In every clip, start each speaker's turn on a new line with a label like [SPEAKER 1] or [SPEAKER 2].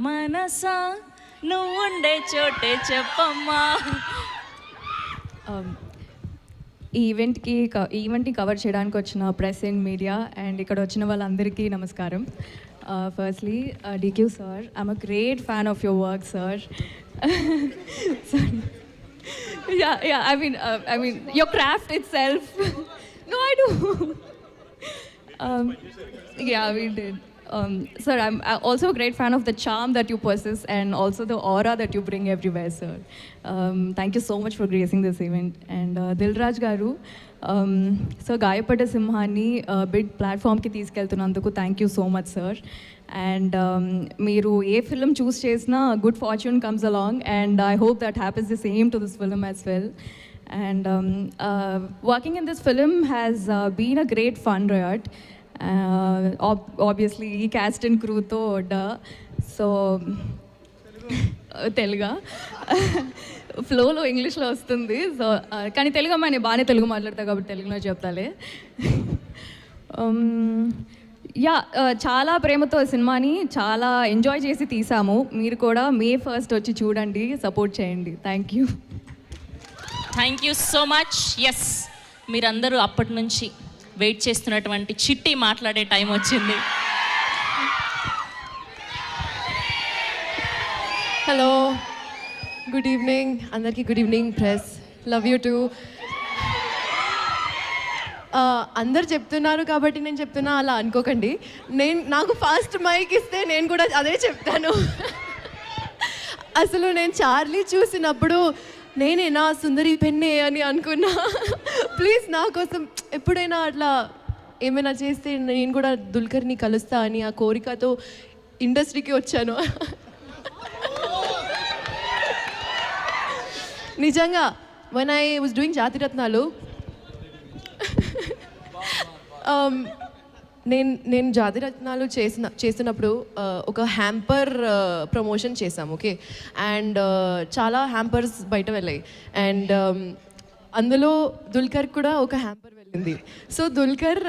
[SPEAKER 1] మనసా నువ్వుండే చోటే చెప్పమ్మా.
[SPEAKER 2] ఈ ఈవెంట్ని కవర్ చేయడానికి వచ్చిన ప్రెస్ అండ్ మీడియా అండ్ ఇక్కడ వచ్చిన వాళ్ళందరికీ నమస్కారం. Firstly DQ sir, I'm a great fan of your work sir. I mean your craft itself. No, I do. Yeah, we did. Sir, I'm also a great fan of the charm that you possess and also the aura that you bring everywhere, sir. Thank you so much for gracing this event. And Dilraj Garu, sir, Gayapada Simhani big platform ki తీసుకెళ్తున్నందుకు thank you so much, sir. And మీరు a film చూస్ చేసినా good fortune comes along, and I hope that happens the same to this film as well. And working in this film has been a great fun, right? Obviously ఈ caste and క్రూతో so తెలుగా ఫ్లోలో ఇంగ్లీష్లో వస్తుంది. So కానీ తెలుగు అమ్మాయి బాగానే తెలుగు మాట్లాడతా కాబట్టి తెలుగులో చెప్తాలే. చాలా ప్రేమతో సినిమాని చాలా ఎంజాయ్ చేసి తీసాము. మీరు కూడా May 1st వచ్చి చూడండి, సపోర్ట్ చేయండి. Thank you
[SPEAKER 1] so much. Yes, మీరందరూ అప్పటి నుంచి వెయిట్ చేస్తున్నటువంటి చిట్టి మాట్లాడే టైం వచ్చింది.
[SPEAKER 3] హలో, గుడ్ ఈవినింగ్ అందరికీ. Good evening press, love you too. అందరు చెప్తున్నారు కాబట్టి నేను చెప్తున్నా, అలా అనుకోకండి. నాకు ఫాస్ట్ మైక్ ఇస్తే నేను కూడా అదే చెప్తాను. అసలు నేను చార్లీ చూసినప్పుడు నేనేనా సుందరి పెన్నే అని అనుకున్నా. ప్లీజ్ నా కోసం ఎప్పుడైనా అట్లా ఏమైనా చేస్తే నేను కూడా దుల్కర్ని కలుస్తా అని ఆ కోరికతో ఇండస్ట్రీకి వచ్చాను. నిజంగా when I was doing జాతిరత్నాలు, నేను జాతిరత్నాలు చేస్తున్నప్పుడు ఒక హ్యాంపర్ ప్రమోషన్ చేసాము. ఓకే, అండ్ చాలా హ్యాంపర్స్ బయట వెళ్ళాయి. అండ్ అందులో దుల్కర్ కూడా ఒక హ్యాంపర్ వెళ్ళింది. So Dulquer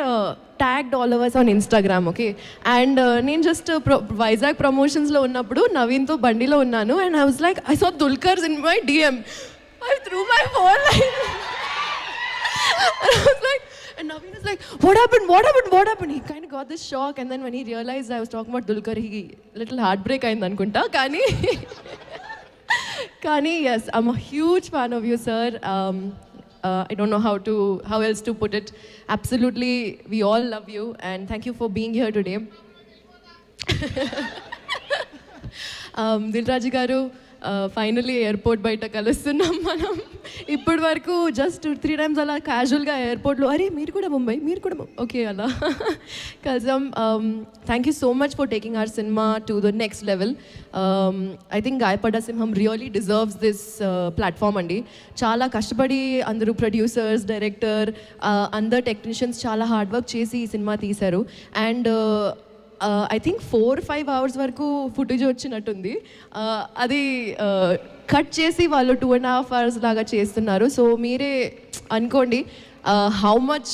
[SPEAKER 3] tagged all of us on Instagram. Okay, and నేను జస్ట్ వైజాగ్ ప్రమోషన్స్లో ఉన్నప్పుడు నవీన్తో బండిలో ఉన్నాను. And I was like, I saw దుల్కర్స్ in my DM. I threw my phone like and I was like, and Naveen was like, what happened? He kind of got this shock, and then when he realized I was talking about Dulquer, he little heartbreak ayindi anukunta. Kani yes, I'm a huge fan of you, sir. I don't know how else to put it. Absolutely, we all love you, and thank you for being here today. Dilraj garu, finally airport బయట కలుస్తున్నాం మనం. ఇప్పటి వరకు just 2-3 times అలా క్యాజువల్గా ఎయిర్పోర్ట్లో, అరే మీరు కూడా ముంబై, ఓకే అలా కలిసాం. Thank you so much for taking our cinema to the next level. I think గాయపడ్డ సింహం రియలీ డిజర్వ్స్ దిస్ ప్లాట్ఫామ్ అండి. చాలా కష్టపడి అందరూ ప్రొడ్యూసర్స్, డైరెక్టర్, అందరు టెక్నీషియన్స్ చాలా హార్డ్ వర్క్ చేసి ఈ సినిమా తీశారు. అండ్ ఐ థింక్ 4-5 hours వరకు ఫుటేజ్ వచ్చినట్టుంది. అది కట్ చేసి వాళ్ళు 2.5 hours లాగా చేస్తున్నారు. సో మీరే అనుకోండి how much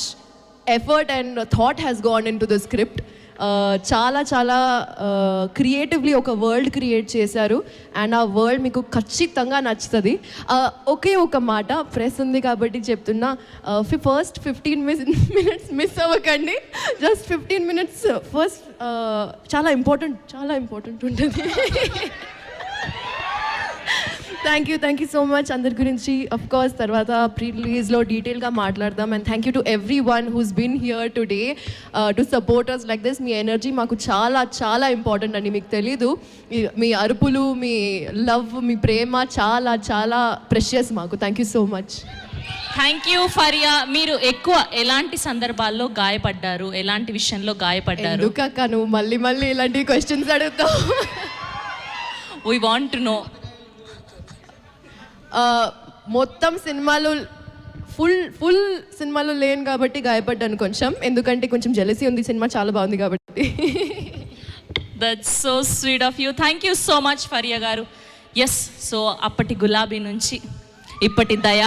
[SPEAKER 3] effort and thought has gone in to the script. చాలా చాలా క్రియేటివ్లీ ఒక వరల్డ్ క్రియేట్ చేశారు. అండ్ ఆ వరల్డ్ మీకు ఖచ్చితంగా నచ్చుతుంది. ఒకే ఒక మాట, ప్రెస్ ఉంది కాబట్టి చెప్తున్నా, ఫస్ట్ 15 minutes మిస్ అవ్వకండి. జస్ట్ 15 minutes ఫస్ట్ చాలా ఇంపార్టెంట్ ఉంటుంది. Thank you so much. అందరి గురించి అఫ్ కోర్స్ తర్వాత ప్రీ రిలీజ్లో డీటెయిల్గా మాట్లాడదాం. And thank you to everyone who's been here today to support us like this. మీ ఎనర్జీ మాకు చాలా చాలా ఇంపార్టెంట్ అండి. మీకు తెలీదు, మీ అరుపులు, మీ లవ్, మీ ప్రేమ చాలా చాలా ప్రెషియస్ మాకు. Thank you so much.
[SPEAKER 1] Thank you Faria. మీరు ఎక్కువ ఎలాంటి సందర్భాల్లో గాయపడ్డారు, ఎలాంటి విషయంలో గాయపడ్డారు?
[SPEAKER 3] ఎందుకక్క నువ్వు మళ్ళీ ఇలాంటి క్వశ్చన్స్ అడుగుతావు?
[SPEAKER 1] We want to know.
[SPEAKER 3] మొత్తం సినిమాలో ఫుల్ సినిమాలో లేను కాబట్టి గాయపడ్డాను కొంచెం, ఎందుకంటే కొంచెం జెలసీ ఉంది. సినిమా చాలా బాగుంది కాబట్టి.
[SPEAKER 1] That's so sweet of you. Thank you so much Faria గారు. ఎస్, సో అప్పటి గులాబీ నుంచి ఇప్పటి దయా